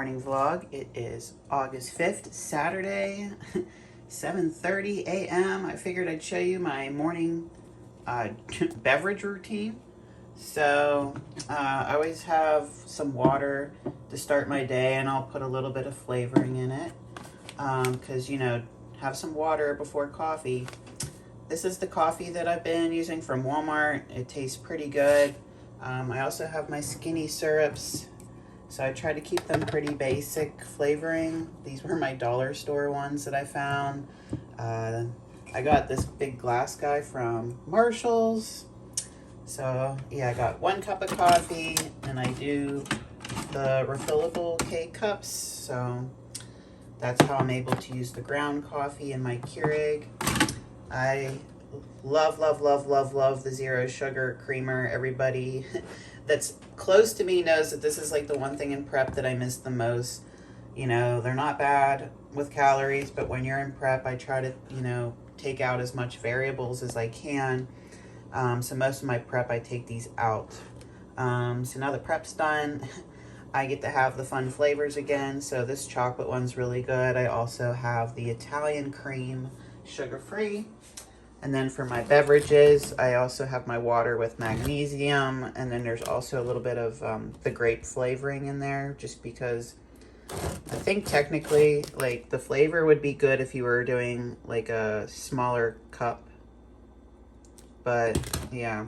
morning vlog. It is August 5th, Saturday, 7:30 a.m. I figured I'd show you my morning beverage routine. So I always have some water to start my day, and I'll put a little bit of flavoring in it because, you know, have some water before coffee. This is the coffee that I've been using from Walmart. It tastes pretty good. I also have my skinny syrups, so I try to keep them pretty basic flavoring. These were my dollar store ones that I found. I got this big glass guy from Marshall's. So yeah, I got 1 cup of coffee, and I do the refillable K-cups. So that's how I'm able to use the ground coffee in my Keurig. I love the zero sugar creamer. Everybody that's close to me knows that this is like the one thing in prep that I miss the most. You know, they're not bad with calories, but when you're in prep, I try to, you know, take out as much variables as I can. So most of my prep, I take these out. So now the prep's done, I get to have the fun flavors again. So this chocolate one's really good. I also have the Italian cream, sugar-free. And then for my beverages, I also have my water with magnesium. And then there's also a little bit of the grape flavoring in there, just because I think technically, like, the flavor would be good if you were doing like a smaller cup. But yeah,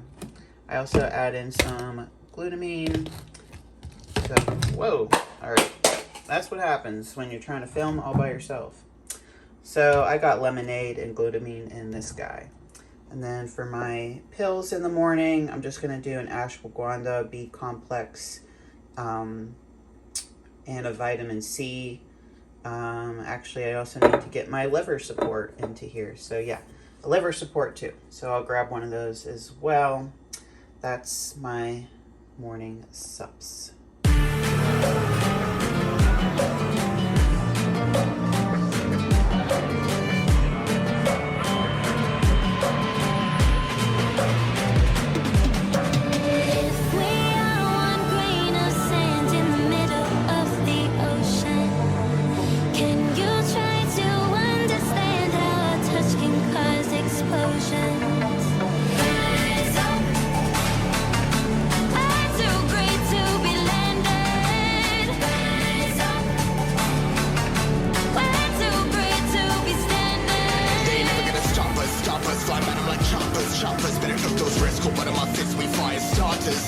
I also add in some glutamine. So, whoa, all right. That's what happens when you're trying to film all by yourself. So I got lemonade and glutamine in this guy. And then for my pills in the morning, I'm just gonna do an ashwagandha B complex and a vitamin C. Actually, I also need to get my liver support into here. So yeah, a liver support too. So I'll grab one of those as well. That's my morning sups.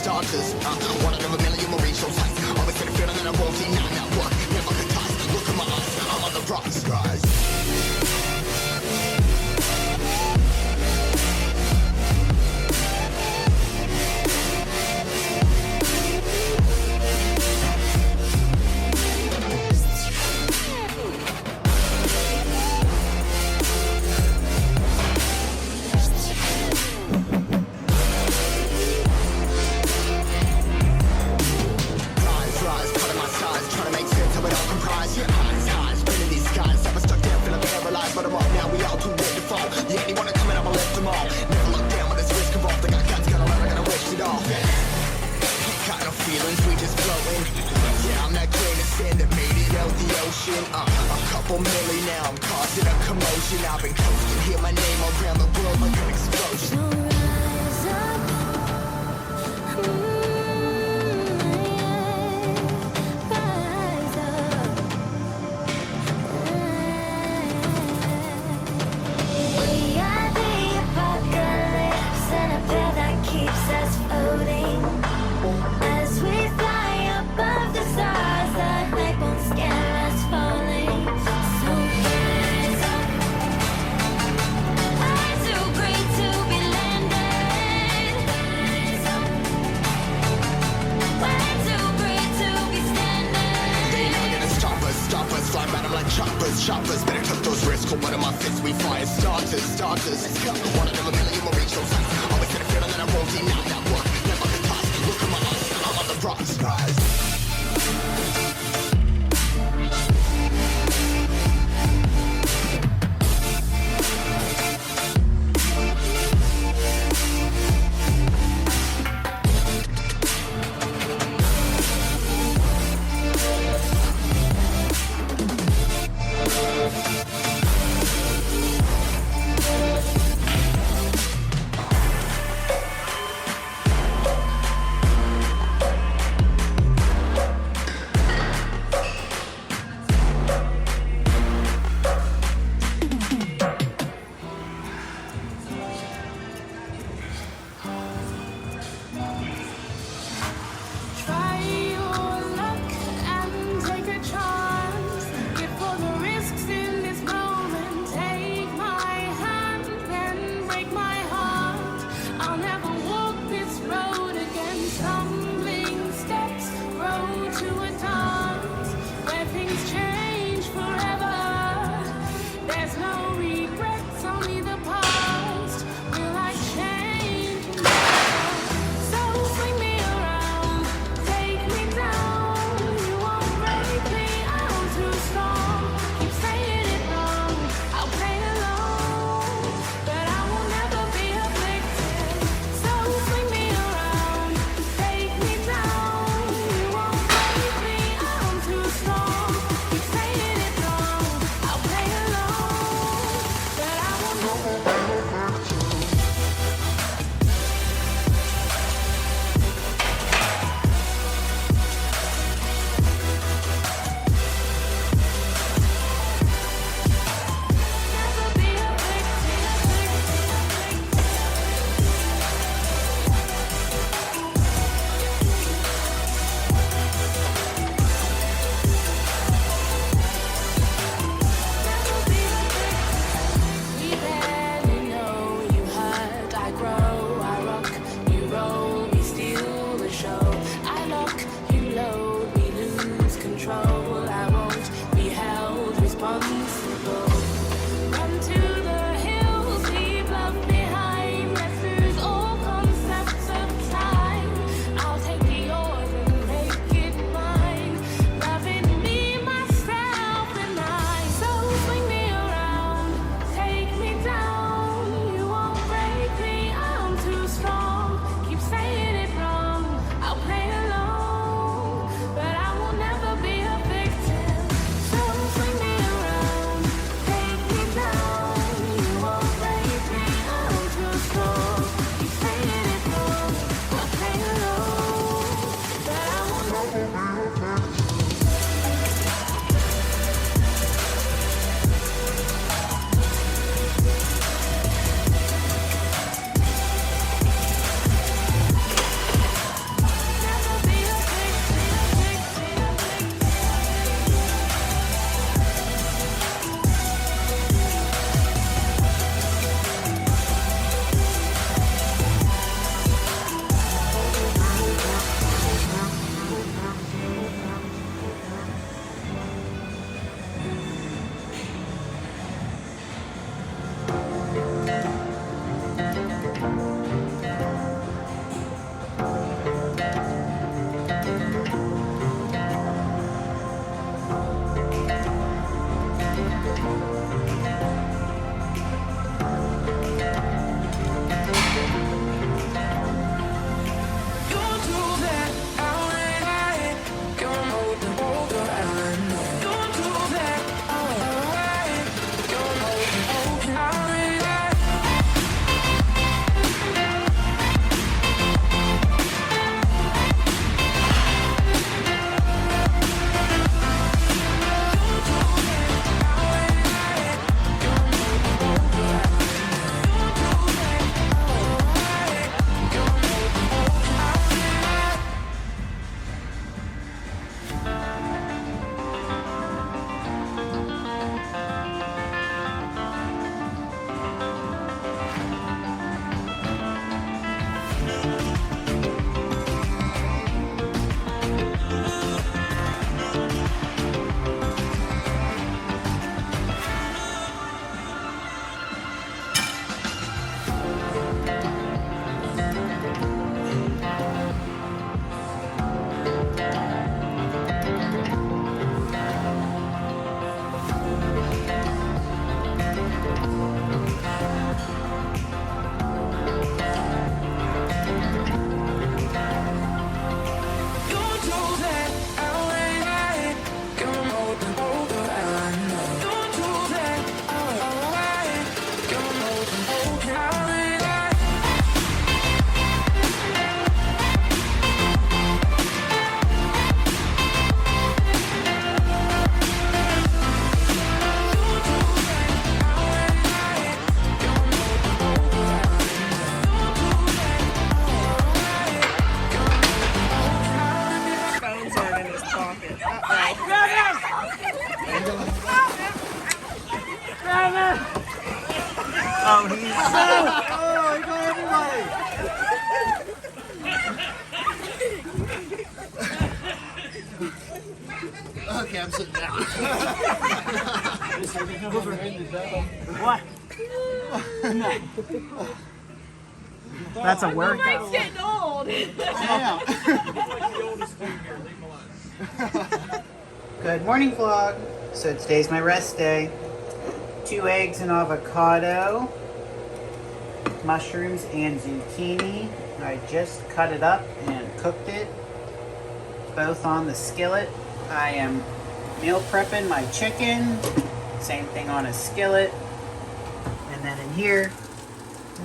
Starters, one out of a million will reach those heights. Always in the field and then I won't see now what. Never could toss. Look in my eyes, I'm on the rocks, guys. A couple milli now, I'm causing a commotion. I've been coasting, hear my name around the world like an explosion. We are the apocalypse, and a pill that keeps us floating. As we fly above the stars, the night won't scare us falling. So rise up. I'm too great to be landed. Rise up. We're too great to be standing. They never gonna stop us, flying by them like choppers. Better took those risks, cold blood in my fists, we fire starters. Let's go. One out of a million will reach those heights. Always in the field and then I won't deny that work. Never could toss. Look in my eyes, I'm on the rocks, guys. Okay, I'm sitting down. What? That's a workout. Mike's getting old. Good morning, vlog. So today's my rest day. 2 eggs and avocado, mushrooms and zucchini. I just cut it up and cooked it, both on the skillet. I am meal prepping my chicken, same thing on a skillet. And then in here,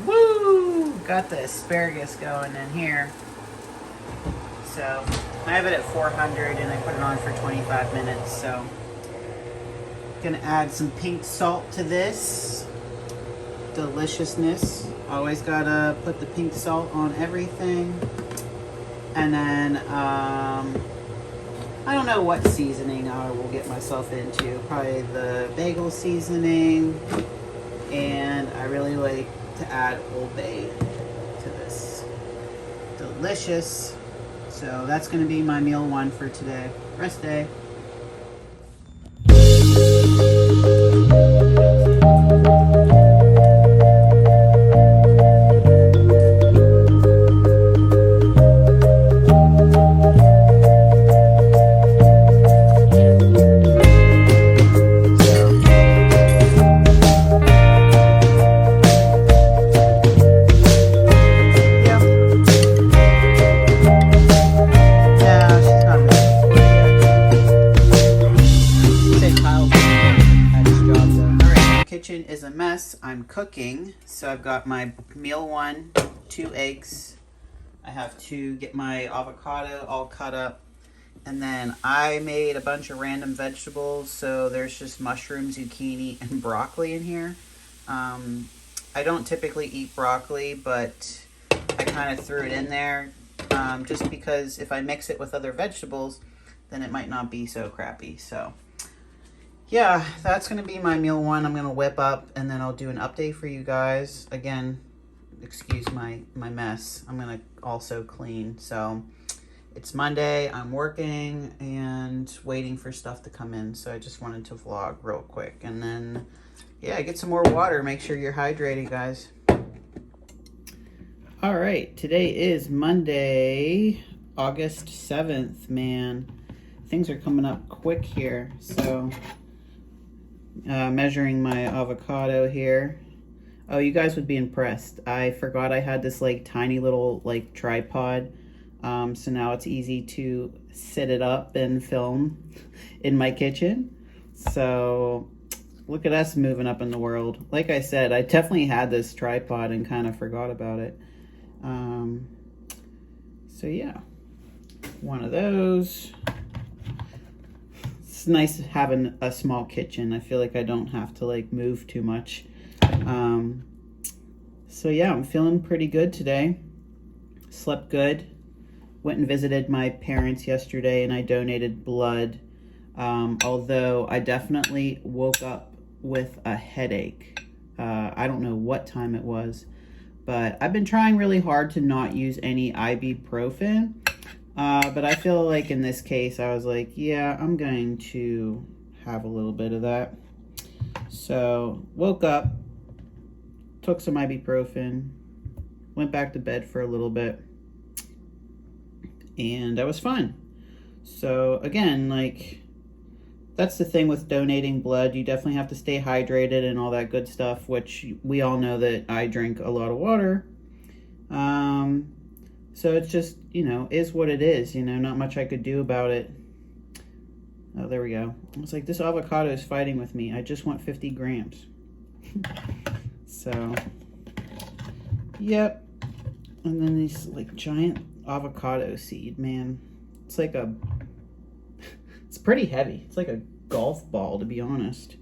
woo, got the asparagus going in here. So I have it at 400 and I put it on for 25 minutes. So gonna add some pink salt to this. Deliciousness. Always gotta put the pink salt on everything. And then I don't know what seasoning I will get myself into. Probably the bagel seasoning. And I really like to add Old Bay to this. Delicious. So that's going to be my meal 1 for today. Rest day. Is a mess. I'm cooking, so I've got my meal 1, 2 eggs. I have to get my avocado all cut up, and then I made a bunch of random vegetables, so there's just mushrooms, zucchini, and broccoli in here. I don't typically eat broccoli, but I kind of threw it in there just because if I mix it with other vegetables, then it might not be so crappy. So yeah, that's going to be my meal 1. I'm going to whip up and then I'll do an update for you guys. Again, excuse my mess. I'm going to also clean. So it's Monday. I'm working and waiting for stuff to come in. So I just wanted to vlog real quick. And then, yeah, get some more water. Make sure you're hydrated, guys. All right. Today is Monday, August 7th, man. Things are coming up quick here. So measuring my avocado here. Oh, you guys would be impressed. I forgot I had this like tiny little like tripod. So now it's easy to set it up and film in my kitchen. So look at us moving up in the world. Like I said, I definitely had this tripod and kind of forgot about it. So yeah, one of those. It's nice having a small kitchen. I feel like I don't have to like move too much. So yeah, I'm feeling pretty good today. Slept good. Went and visited my parents yesterday and I donated blood. Although I definitely woke up with a headache. I don't know what time it was, but I've been trying really hard to not use any ibuprofen. But I feel like in this case, I was like, yeah, I'm going to have a little bit of that. So woke up, took some ibuprofen, went back to bed for a little bit, and I was fine. So again, like, that's the thing with donating blood. You definitely have to stay hydrated and all that good stuff, which we all know that I drink a lot of water. So it's just, you know, is what it is, you know, not much I could do about it. Oh, there we go. I was like, this avocado is fighting with me. I just want 50 grams. So, yep. And then these like giant avocado seed, man. It's like it's pretty heavy. It's like a golf ball, to be honest.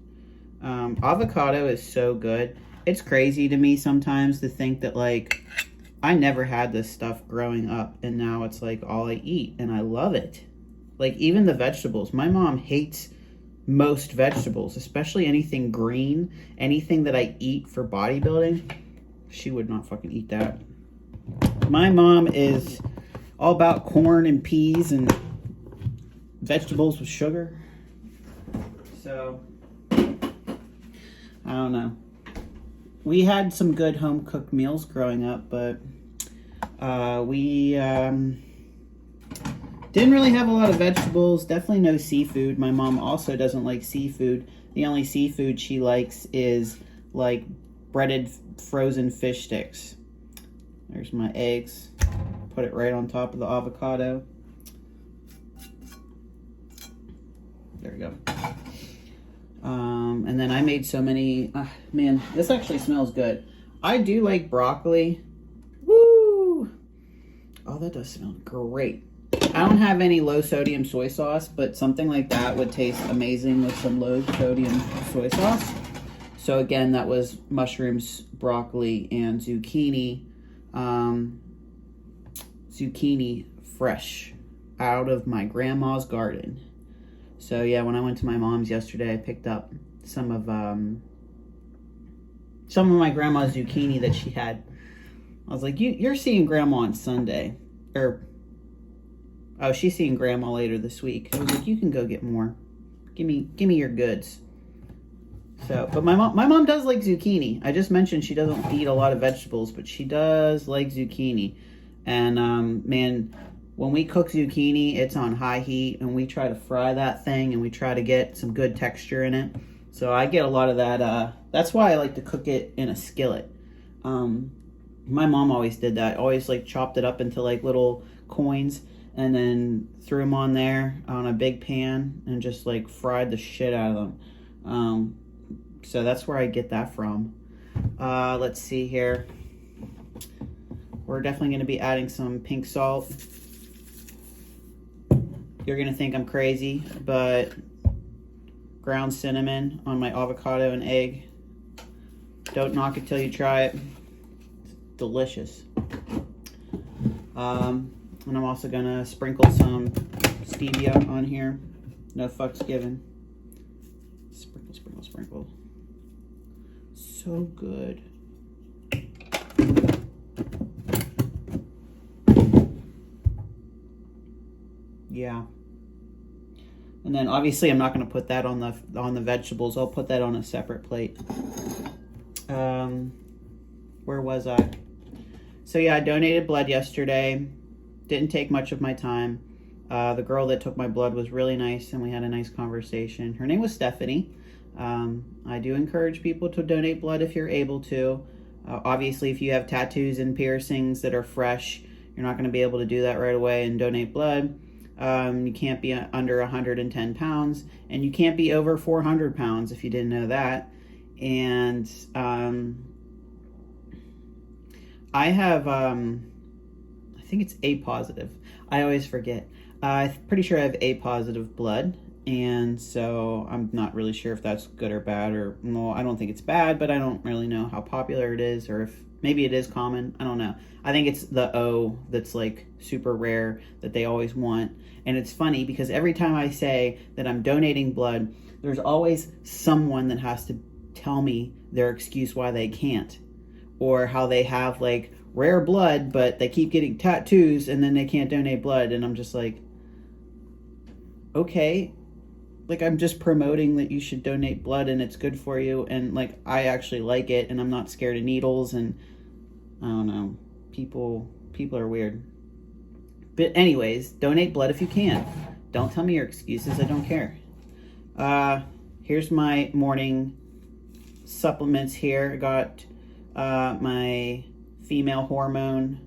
Avocado is so good. It's crazy to me sometimes to think that like I never had this stuff growing up and now it's like all I eat and I love it. Like even the vegetables. My mom hates most vegetables, especially anything green, anything that I eat for bodybuilding. She would not fucking eat that. My mom is all about corn and peas and vegetables with sugar. So, I don't know. We had some good home cooked meals growing up, but we didn't really have a lot of vegetables. Definitely no seafood. My mom also doesn't like seafood. The only seafood she likes is like breaded frozen fish sticks. There's my eggs. Put it right on top of the avocado. There we go. And then I made so many. Man, this actually smells good. I do like broccoli. Woo! Oh, that does smell great. I don't have any low sodium soy sauce, but something like that would taste amazing with some low sodium soy sauce. So again, that was mushrooms, broccoli, and zucchini. Zucchini fresh out of my grandma's garden. So yeah, when I went to my mom's yesterday, I picked up some of my grandma's zucchini that she had. I was like, you're seeing grandma on Sunday. Oh, she's seeing grandma later this week. I was like, you can go get more. Give me your goods. So, but my mom does like zucchini. I just mentioned she doesn't eat a lot of vegetables, but she does like zucchini. And man, when we cook zucchini, it's on high heat, and we try to fry that thing, and we try to get some good texture in it. So I get a lot of that. That's why I like to cook it in a skillet. My mom always did that. Always like chopped it up into like little coins, and then threw them on there on a big pan, and just like fried the shit out of them. So that's where I get that from. Let's see here. We're definitely going to be adding some pink salt. You're going to think I'm crazy, but ground cinnamon on my avocado and egg. Don't knock it till you try it. It's delicious. And I'm also going to sprinkle some stevia on here. No fucks given. Sprinkle, sprinkle, sprinkle. So good. Yeah. And then obviously I'm not going to put that on the vegetables. I'll put that on a separate plate. Where was I? So yeah, I donated blood yesterday. Didn't take much of my time. The girl that took my blood was really nice, and we had a nice conversation. Her name was Stephanie. I do encourage people to donate blood if you're able to. Obviously, if you have tattoos and piercings that are fresh, you're not going to be able to do that right away and donate blood. You can't be under 110 pounds, and you can't be over 400 pounds if you didn't know that. And I have, I think it's A positive. I always forget. I'm pretty sure I have A positive blood. And so I'm not really sure if that's good or bad, or no, I don't think it's bad, but I don't really know how popular it is, or if maybe it is common. I don't know. I think it's the O that's like super rare that they always want. And it's funny because every time I say that I'm donating blood, there's always someone that has to tell me their excuse why they can't, or how they have like rare blood, but they keep getting tattoos and then they can't donate blood. And I'm just like, okay. Like, I'm just promoting that you should donate blood and it's good for you. And, like, I actually like it and I'm not scared of needles. And, I don't know, people are weird. But anyways, donate blood if you can. Don't tell me your excuses. I don't care. Here's my morning supplements here. I got my female hormone,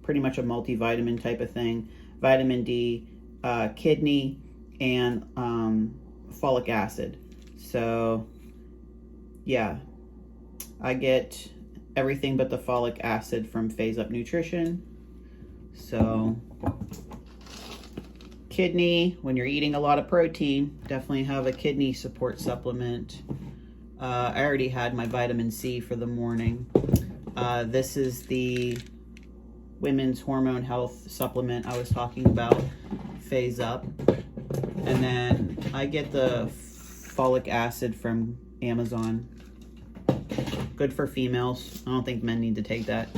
pretty much a multivitamin type of thing. Vitamin D, kidney, and folic acid. So yeah, I get everything but the folic acid from Phase Up Nutrition. So kidney, when you're eating a lot of protein, definitely have a kidney support supplement. I already had my vitamin C for the morning. This is the women's hormone health supplement I was talking about, Phase Up. And then I get the folic acid from Amazon. Good for females. I don't think men need to take that.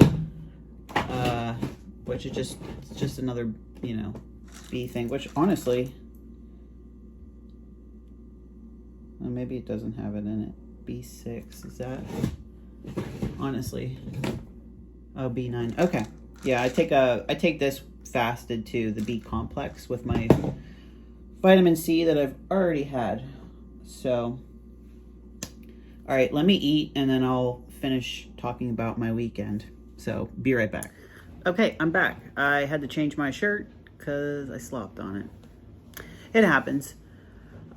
Which is just another, you know, B thing. Which honestly, Well, maybe it doesn't have it in it. B6, is that? Honestly. Oh, B9. Okay. Yeah, I take this fasted to the B complex with my vitamin C that I've already had. So, all right, let me eat and then I'll finish talking about my weekend. So, be right back. Okay, I'm back. I had to change my shirt because I slopped on it. It happens.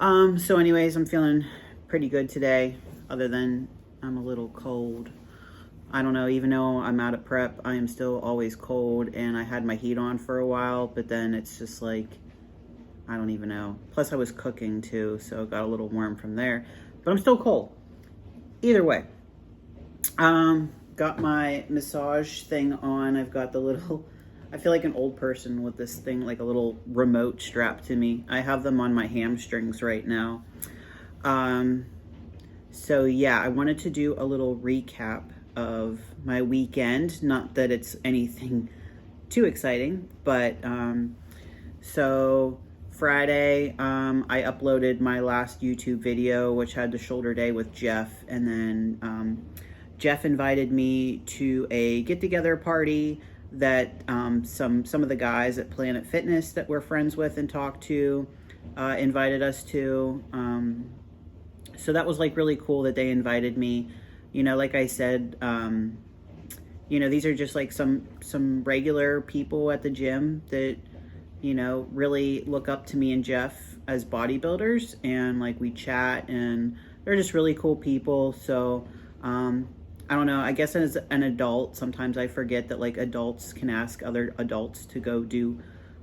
So anyways, I'm feeling pretty good today, other than I'm a little cold. I don't know, even though I'm out of prep, I am still always cold, and I had my heat on for a while, but then it's just like, I don't even know. Plus I was cooking too, so it got a little warm from there, but I'm still cold. Either way, got my massage thing on. I've got the little, I feel like an old person with this thing, like a little remote strapped to me. I have them on my hamstrings right now. So yeah, I wanted to do a little recap of my weekend. Not that it's anything too exciting, but so Friday, I uploaded my last YouTube video, which had the shoulder day with Jeff, and then Jeff invited me to a get-together party that some of the guys at Planet Fitness that we're friends with and talk to invited us to. So that was like really cool that they invited me. You know, like I said, you know, these are just like some regular people at the gym that, you know, really look up to me and Jeff as bodybuilders, and like we chat, and they're just really cool people. So I don't know, I guess as an adult, sometimes I forget that like adults can ask other adults to go do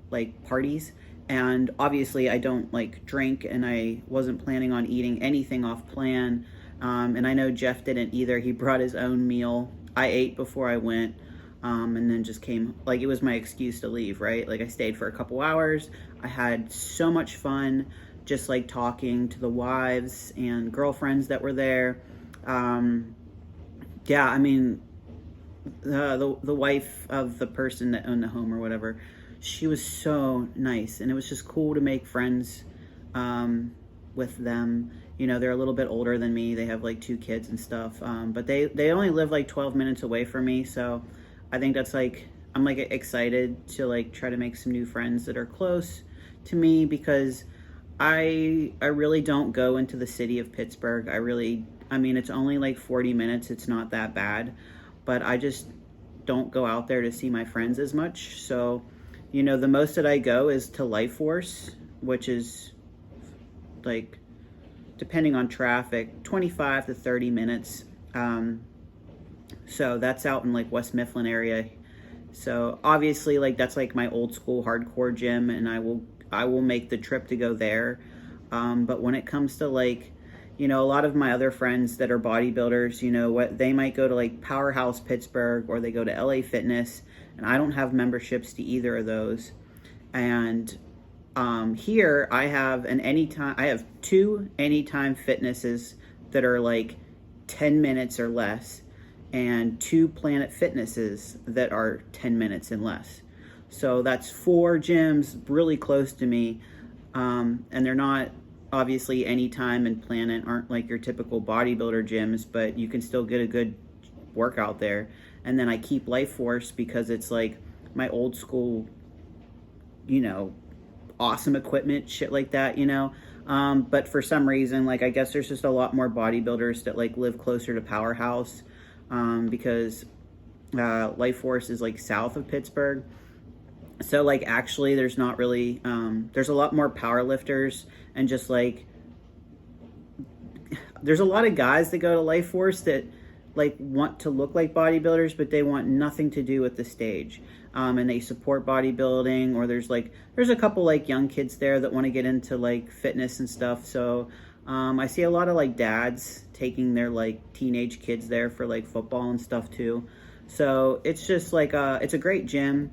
like parties. And obviously I don't like drink, and I wasn't planning on eating anything off plan. And I know Jeff didn't either. He brought his own meal. I ate before I went, and then just came, like it was my excuse to leave, right? Like I stayed for a couple hours. I had so much fun just like talking to the wives and girlfriends that were there. Yeah, I mean, the wife of the person that owned the home or whatever, she was so nice, and it was just cool to make friends with them. You know, they're a little bit older than me. They have like 2 kids and stuff, but they only live like 12 minutes away from me, so I think that's like, I'm like excited to like try to make some new friends that are close to me, because I really don't go into the city of Pittsburgh. I mean, it's only like 40 minutes. It's not that bad, but I just don't go out there to see my friends as much. So, you know, the most that I go is to Life Force, which is like, depending on traffic, 25 to 30 minutes. So that's out in like West Mifflin area. So obviously like that's like my old school hardcore gym, and I will make the trip to go there. But when it comes to like, you know, a lot of my other friends that are bodybuilders, you know, what they might go to like Powerhouse Pittsburgh, or they go to LA Fitness, and I don't have memberships to either of those. And here I have I have 2 Anytime Fitnesses that are like 10 minutes or less, and 2 Planet Fitnesses that are 10 minutes and less. So that's 4 gyms really close to me, and they're not, obviously Anytime and Planet aren't like your typical bodybuilder gyms, but you can still get a good workout there. And then I keep Life Force because it's like my old school, you know, awesome equipment, shit like that, you know. But for some reason, like I guess there's just a lot more bodybuilders that like live closer to Powerhouse, because Life Force is like south of Pittsburgh. So like actually there's not really, there's a lot more power lifters, and just like, there's a lot of guys that go to Life Force that like want to look like bodybuilders, but they want nothing to do with the stage. And they support bodybuilding, or there's a couple like young kids there that want to get into like fitness and stuff. So I see a lot of like dads taking their like teenage kids there for like football and stuff too. So it's just like it's a great gym.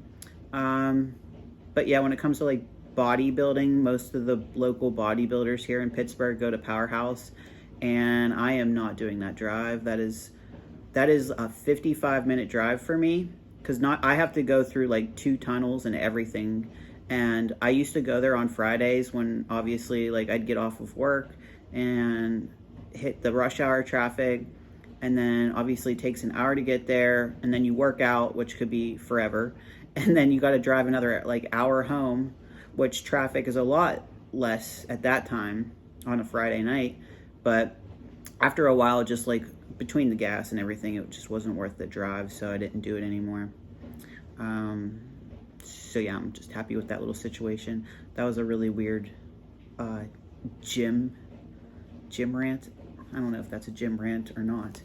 But yeah, when it comes to like bodybuilding, most of the local bodybuilders here in Pittsburgh go to Powerhouse, and I am not doing that drive. That is a 55-minute drive for me, because I have to go through like 2 tunnels and everything. And I used to go there on Fridays when obviously like I'd get off of work and hit the rush hour traffic, and then obviously it takes an hour to get there, and then you work out, which could be forever, and then you got to drive another like hour home, which traffic is a lot less at that time on a Friday night. But after a while, just like between the gas and everything, it just wasn't worth the drive, so I didn't do it anymore. So yeah, I'm just happy with that little situation. That was a really weird gym rant. I don't know if that's a gym rant or not.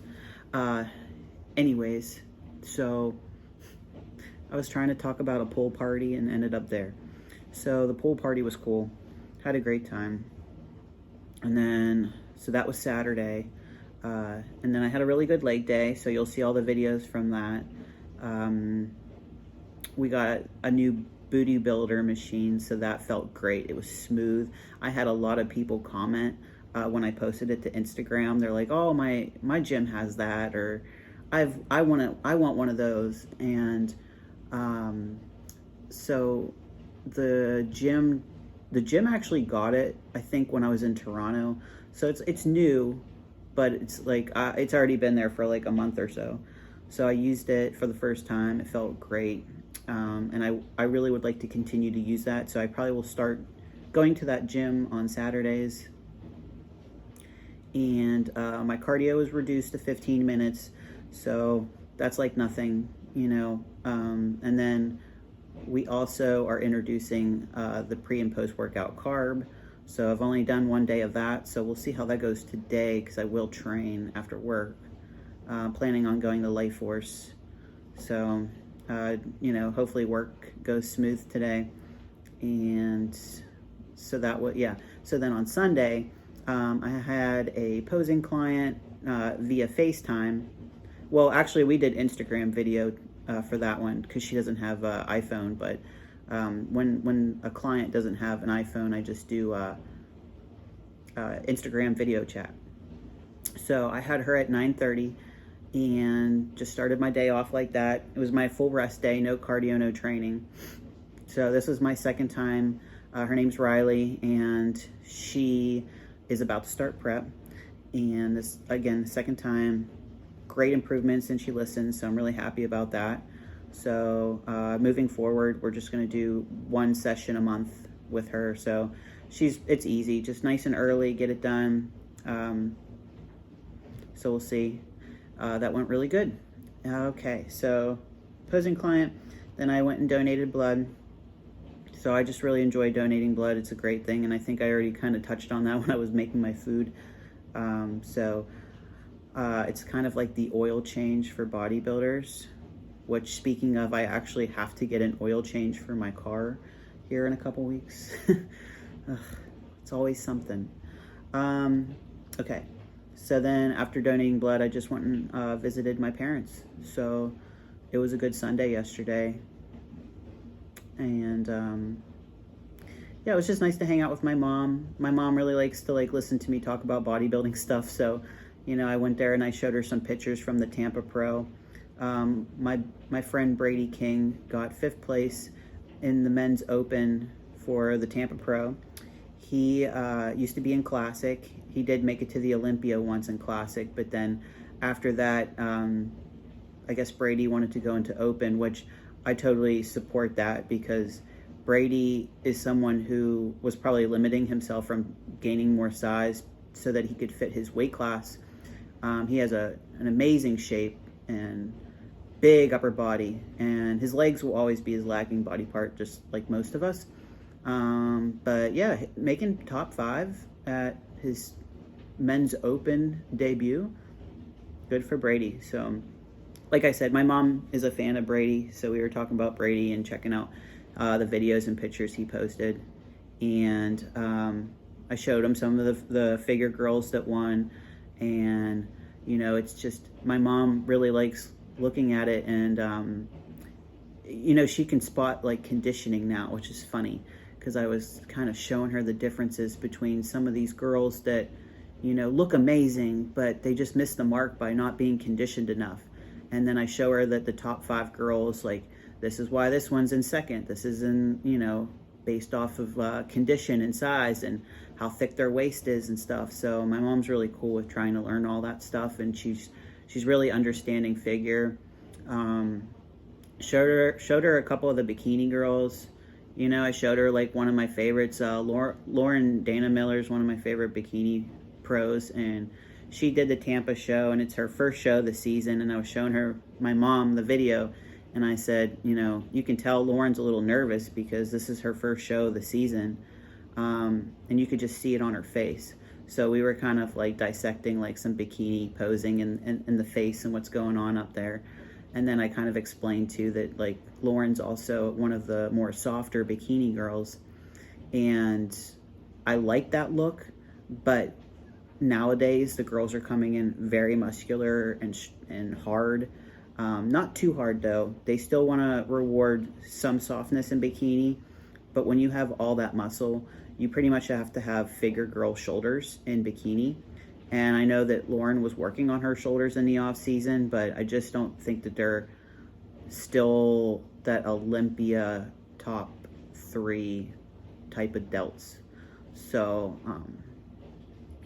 Anyways, so I was trying to talk about a pool party and ended up there. So the pool party was cool. Had a great time. And then, so that was Saturday. And then I had a really good leg day, so you'll see all the videos from that. We got a new booty builder machine, so that felt great. It was smooth. I had a lot of people comment when I posted it to Instagram. They're like, "Oh, my gym has that," or I want one of those. And so the gym actually got it, I think, when I was in Toronto. So it's new, but it's like it's already been there for like a month or so. So I used it for the first time. It felt great. And I really would like to continue to use that. So I probably will start going to that gym on Saturdays. And my cardio is reduced to 15 minutes. So that's like nothing, you know. And then we also are introducing the pre and post workout carb. So I've only done one day of that. So we'll see how that goes today, because I will train after work. Planning on going to Life Force. So, you know, hopefully work goes smooth today. And so that would, yeah. So then on Sunday, I had a posing client via FaceTime. Well, actually, we did Instagram video for that one because she doesn't have an iPhone. But when a client doesn't have an iPhone, I just do Instagram video chat. So I had her at 9:30 and just started my day off like that. It was my full rest day, no cardio, no training. So this is my second time. Her name's Riley, and she is about to start prep. And this, again, the second time, great improvements, and she listens, so I'm really happy about that. So moving forward, we're just gonna do one session a month with her. So it's easy, just nice and early, get it done. So we'll see. That went really good. Okay, so posing client, then I went and donated blood. So I just really enjoy donating blood. It's a great thing, and I think I already kind of touched on that when I was making my food. It's kind of like the oil change for bodybuilders, which, speaking of, I actually have to get an oil change for my car here in a couple weeks. It's always something. Okay. So then after donating blood, I just went and visited my parents. So it was a good Sunday yesterday. And yeah, it was just nice to hang out with my mom. My mom really likes to listen to me talk about bodybuilding stuff. So, you know, I went there and I showed her some pictures from the Tampa Pro. My friend Brady King got 5th place in the men's open for the Tampa Pro. He used to be in Classic. He did make it to the Olympia once in Classic, but then after that, I guess Brady wanted to go into Open, which I totally support that, because Brady is someone who was probably limiting himself from gaining more size so that he could fit his weight class. He has an amazing shape and big upper body, and his legs will always be his lacking body part, just like most of us. But yeah, making top 5 at his men's open debut, good for Brady. So like I said, my mom is a fan of Brady, so we were talking about Brady and checking out the videos and pictures he posted. And I showed him some of the figure girls that won, and you know, it's just, my mom really likes looking at it, and you know, she can spot like conditioning now, which is funny, because I was kind of showing her the differences between some of these girls that, you know, look amazing, but they just miss the mark by not being conditioned enough. And then I show her that the top 5 girls, like, this is why this one's in second, this is in, you know, based off of condition and size and how thick their waist is and stuff. So my mom's really cool with trying to learn all that stuff, and she's really understanding figure. Showed her a couple of the bikini girls. You know, I showed her like one of my favorites. Lauren Dana Miller is one of my favorite bikini pros, and she did the Tampa show, and it's her first show this season. And I was showing her, my mom, the video, and I said, you know, you can tell Lauren's a little nervous because this is her first show of the season, and you could just see it on her face. So we were kind of like dissecting like some bikini posing in the face and what's going on up there. And then I kind of explained too that like Lauren's also one of the more softer bikini girls, and I like that look, but nowadays the girls are coming in very muscular and hard. Not too hard though. They still want to reward some softness in bikini, but when you have all that muscle, you pretty much have to have figure girl shoulders in bikini. And I know that Lauren was working on her shoulders in the off season, but I just don't think that they're still that Olympia top 3 type of delts. So,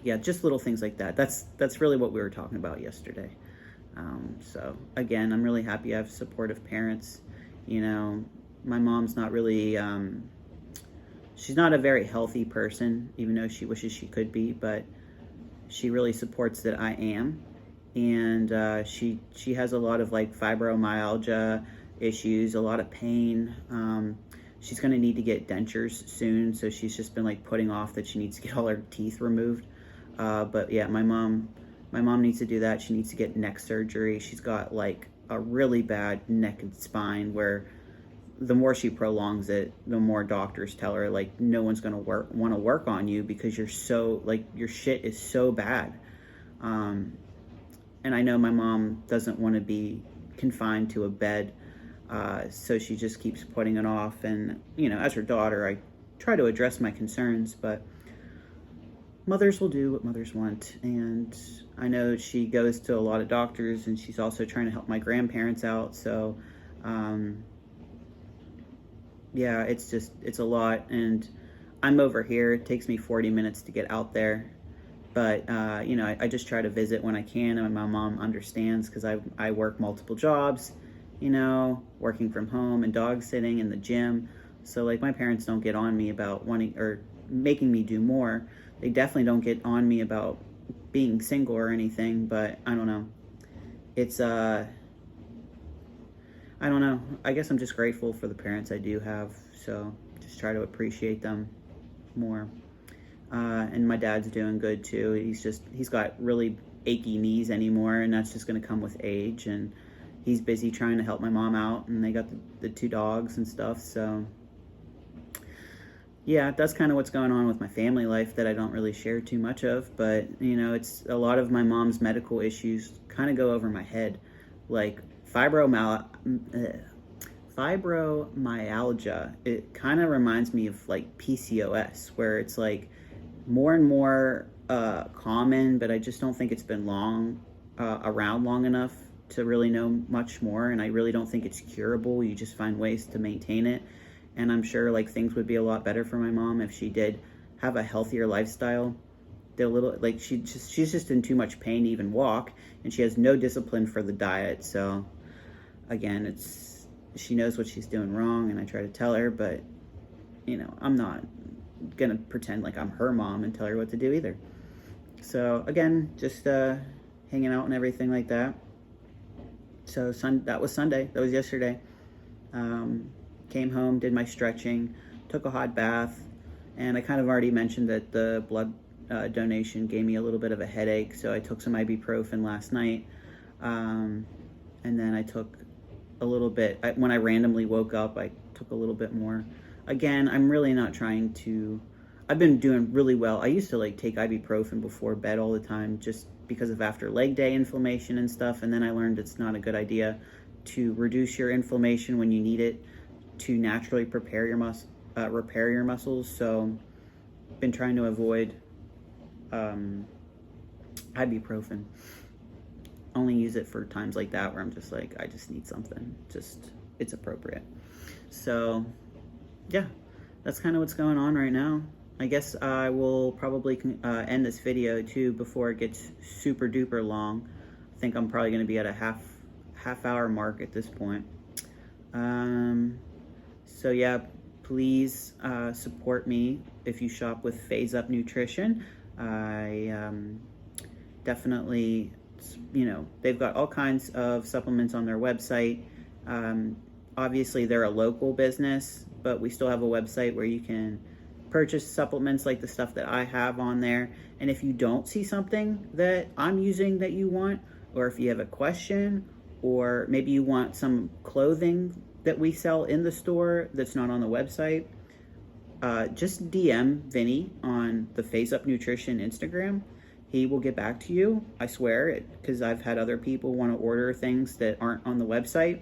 yeah, just little things like that. That's really what we were talking about yesterday. So again, I'm really happy I have supportive parents. You know, my mom's not really, she's not a very healthy person, even though she wishes she could be, but she really supports that I am. And she has a lot of like fibromyalgia issues, a lot of pain. She's going to need to get dentures soon, so she's just been like putting off that she needs to get all her teeth removed. But yeah, my mom needs to do that. She needs to get neck surgery. She's got like a really bad neck and spine where the more she prolongs it, the more doctors tell her like no one's going to want to work on you because you're so like your shit is so bad. And I know my mom doesn't want to be confined to a bed, so she just keeps putting it off. And you know, as her daughter, I try to address my concerns, but mothers will do what mothers want. And I know she goes to a lot of doctors, and she's also trying to help my grandparents out. So yeah, it's a lot, and I'm over here. It takes me 40 minutes to get out there, but you know, I just try to visit when I can, and my mom understands because I work multiple jobs, you know, working from home and dog sitting in the gym. So like my parents don't get on me about wanting or making me do more. They definitely don't get on me about being single or anything, but I don't know. It's I don't know. I guess I'm just grateful for the parents I do have, so just try to appreciate them more. And my dad's doing good too. He's got really achy knees anymore, and that's just going to come with age. And he's busy trying to help my mom out, and they got the 2 dogs and stuff. So yeah, that's kind of what's going on with my family life that I don't really share too much of. But you know, it's a lot of my mom's medical issues kind of go over my head, like fibromyalgia. It kind of reminds me of like PCOS, where it's like more and more common, but I just don't think it's been around long enough to really know much more, and I really don't think it's curable. You just find ways to maintain it, and I'm sure like things would be a lot better for my mom if she did have a healthier lifestyle. She's just in too much pain to even walk, and she has no discipline for the diet. So again, she knows what she's doing wrong, and I try to tell her, but you know, I'm not gonna pretend like I'm her mom and tell her what to do either. So again, just hanging out and everything like that. So that was Sunday. That was yesterday. Came home, did my stretching, took a hot bath, and I kind of already mentioned that the blood donation gave me a little bit of a headache, so I took some ibuprofen last night, and then I took a little bit, when I randomly woke up, I took a little bit more. Again, I'm really not trying to, I've been doing really well. I used to like take ibuprofen before bed all the time just because of after leg day inflammation and stuff, and then I learned it's not a good idea to reduce your inflammation when you need it to naturally repair your muscles. So been trying to avoid ibuprofen. Only use it for times like that where I'm just like, I just need something, just it's appropriate. So yeah, that's kind of what's going on right now. I guess I will probably end this video too before it gets super duper long. I think I'm probably going to be at a half hour mark at this point. So yeah, please support me if you shop with Phase Up Nutrition. I definitely, you know, they've got all kinds of supplements on their website. Obviously they're a local business, but we still have a website where you can purchase supplements like the stuff that I have on there. And if you don't see something that I'm using that you want, or if you have a question, or maybe you want some clothing that we sell in the store that's not on the website, just DM Vinny on the Phase Up Nutrition Instagram. He will get back to you, I swear it, because I've had other people want to order things that aren't on the website,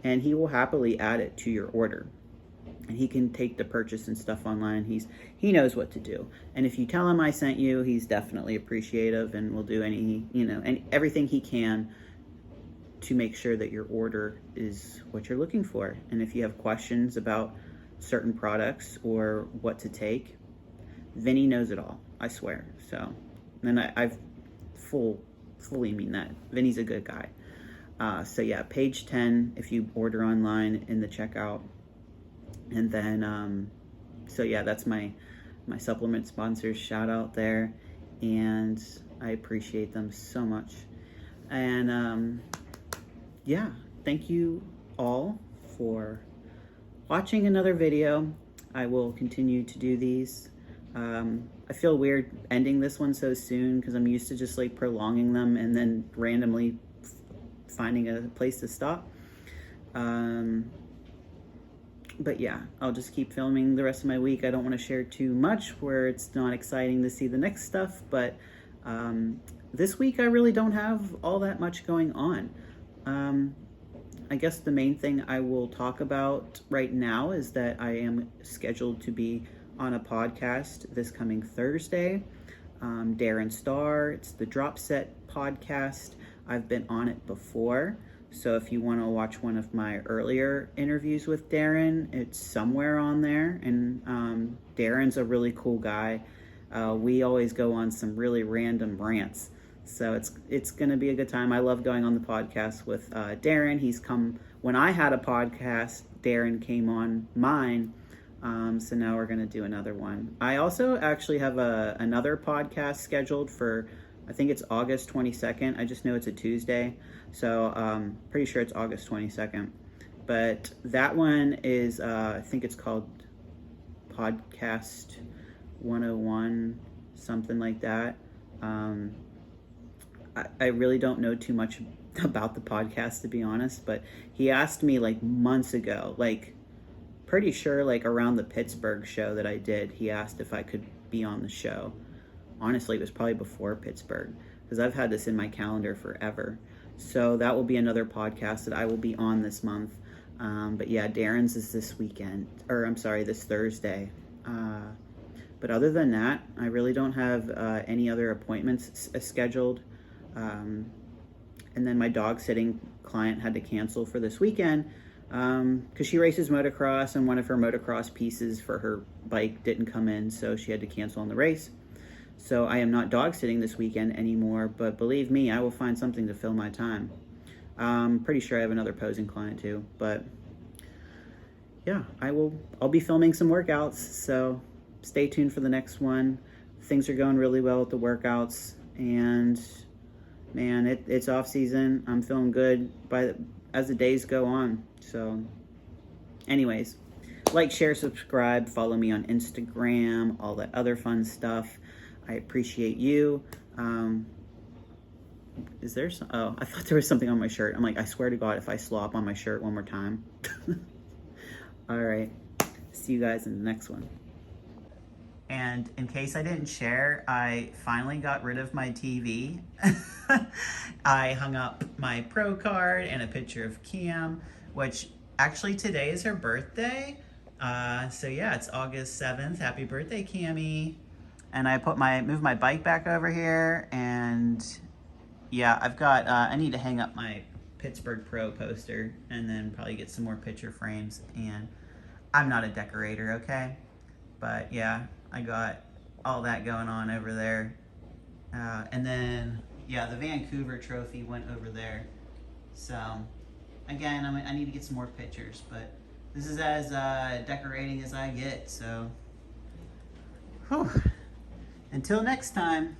and he will happily add it to your order. And he can take the purchase and stuff online. He knows what to do. And if you tell him I sent you, he's definitely appreciative and will do everything he can to make sure that your order is what you're looking for. And if you have questions about certain products or what to take, Vinny knows it all, I swear. So, and I fully mean that. Vinny's a good guy. So yeah, page 10 if you order online in the checkout. And then, so yeah, that's my supplement sponsors shout out there. And I appreciate them so much. And yeah, thank you all for watching another video. I will continue to do these. I feel weird ending this one so soon because I'm used to just like prolonging them and then randomly finding a place to stop. But yeah, I'll just keep filming the rest of my week. I don't want to share too much where it's not exciting to see the next stuff, but this week I really don't have all that much going on. I guess the main thing I will talk about right now is that I am scheduled to be on a podcast this coming Thursday. Darren Starr, it's the Drop Set podcast. I've been on it before. So if you want to watch one of my earlier interviews with Darren, it's somewhere on there. And Darren's a really cool guy. We always go on some really random rants. So it's going to be a good time. I love going on the podcast with Darren. He's come, when I had a podcast, Darren came on mine. So now we're going to do another one. I also actually have another podcast scheduled for, I think it's August 22nd. I just know it's a Tuesday. So pretty sure it's August 22nd. But that one is, I think it's called Podcast 101, something like that. I really don't know too much about the podcast, to be honest, but he asked me like months ago, like pretty sure like around the Pittsburgh show that I did, he asked if I could be on the show. Honestly, it was probably before Pittsburgh because I've had this in my calendar forever. So that will be another podcast that I will be on this month. But yeah, Darren's is this weekend, or I'm sorry, this Thursday. But other than that, I really don't have any other appointments scheduled. And then my dog sitting client had to cancel for this weekend because she races motocross and one of her motocross pieces for her bike didn't come in, so she had to cancel on the race. So I am not dog sitting this weekend anymore, but believe me, I will find something to fill my time. Pretty sure I have another posing client too, but yeah, I'll be filming some workouts, so stay tuned for the next one. Things are going really well with the workouts, and man, it's off season. I'm feeling good as the days go on. So anyways, like, share, subscribe, follow me on Instagram, all that other fun stuff. I appreciate you. Is there some, oh, I thought there was something on my shirt. I'm like, I swear to God, if I slop on my shirt one more time. All right. See you guys in the next one. And in case I didn't share, I finally got rid of my TV. I hung up my Pro card and a picture of Cam, which actually today is her birthday. So yeah, it's August 7th. Happy birthday, Cammy. And I moved my bike back over here, and yeah, I've got, I need to hang up my Pittsburgh Pro poster and then probably get some more picture frames, and I'm not a decorator, okay? But yeah, I got all that going on over there. And then, yeah, the Vancouver trophy went over there. So, again, I need to get some more pictures, but this is as decorating as I get, so. Whew. Until next time.